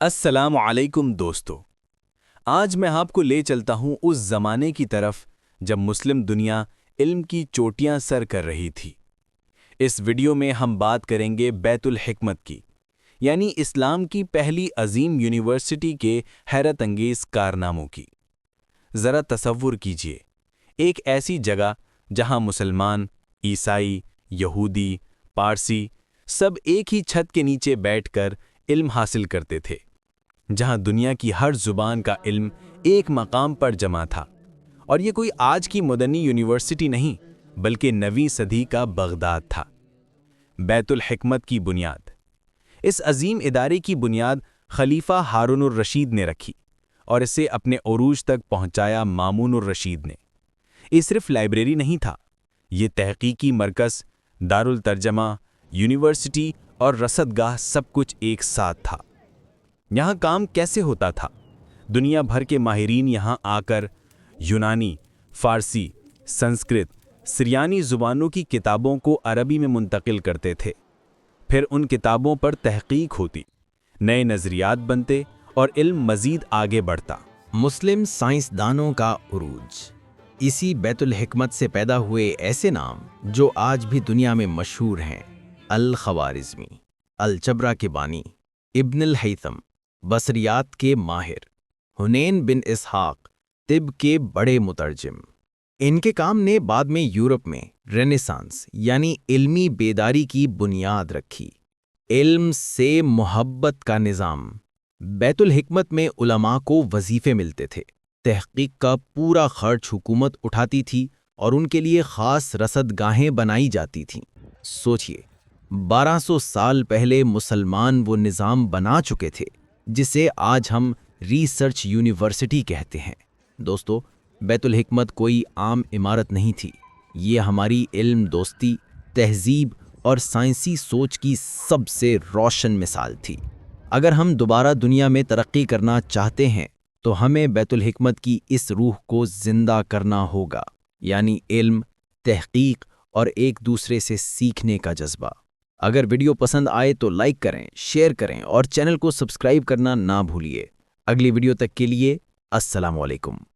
السلام علیکم دوستو، آج میں آپ کو لے چلتا ہوں اس زمانے کی طرف جب مسلم دنیا علم کی چوٹیاں سر کر رہی تھی۔ اس ویڈیو میں ہم بات کریں گے بیت الحکمت کی، یعنی اسلام کی پہلی عظیم یونیورسٹی کے حیرت انگیز کارناموں کی۔ ذرا تصور کیجئے، ایک ایسی جگہ جہاں مسلمان، عیسائی، یہودی، پارسی سب ایک ہی چھت کے نیچے بیٹھ کر علم حاصل کرتے تھے، جہاں دنیا کی ہر زبان کا علم ایک مقام پر جمع تھا۔ اور یہ کوئی آج کی مدنی یونیورسٹی نہیں، بلکہ نویں صدی کا بغداد تھا۔ بیت الحکمت کی بنیاد۔ اس عظیم ادارے کی بنیاد خلیفہ ہارون الرشید نے رکھی اور اسے اپنے عروج تک پہنچایا مامون الرشید نے۔ یہ صرف لائبریری نہیں تھا، یہ تحقیقی مرکز، دارالترجمہ، یونیورسٹی اور رصدگاہ سب کچھ ایک ساتھ تھا۔ یہاں کام کیسے ہوتا تھا؟ دنیا بھر کے ماہرین یہاں آ کر یونانی، فارسی، سنسکرت، سریانی زبانوں کی کتابوں کو عربی میں منتقل کرتے تھے۔ پھر ان کتابوں پر تحقیق ہوتی، نئے نظریات بنتے اور علم مزید آگے بڑھتا۔ مسلم سائنسدانوں کا عروج۔ اسی بیت الحکمت سے پیدا ہوئے ایسے نام جو آج بھی دنیا میں مشہور ہیں: الخوارزمی، الجبرا کے بانی، ابن الہیثم، بصریات کے ماہر، حنین بن اسحاق، طب کے بڑے مترجم۔ ان کے کام نے بعد میں یورپ میں رینیسانس یعنی علمی بیداری کی بنیاد رکھی۔ علم سے محبت کا نظام۔ بیت الحکمت میں علماء کو وظیفے ملتے تھے، تحقیق کا پورا خرچ حکومت اٹھاتی تھی اور ان کے لیے خاص رصدگاہیں بنائی جاتی تھیں۔ سوچئے، 1200 سال پہلے مسلمان وہ نظام بنا چکے تھے جسے آج ہم ریسرچ یونیورسٹی کہتے ہیں۔ دوستو، بیت الحکمت کوئی عام عمارت نہیں تھی، یہ ہماری علم دوستی، تہذیب اور سائنسی سوچ کی سب سے روشن مثال تھی۔ اگر ہم دوبارہ دنیا میں ترقی کرنا چاہتے ہیں تو ہمیں بیت الحکمت کی اس روح کو زندہ کرنا ہوگا، یعنی علم، تحقیق اور ایک دوسرے سے سیکھنے کا جذبہ۔ اگر ویڈیو پسند آئے تو لائک کریں، شیئر کریں اور چینل کو سبسکرائب کرنا نہ بھولیے۔ اگلی ویڈیو تک کے لیے السلام علیکم۔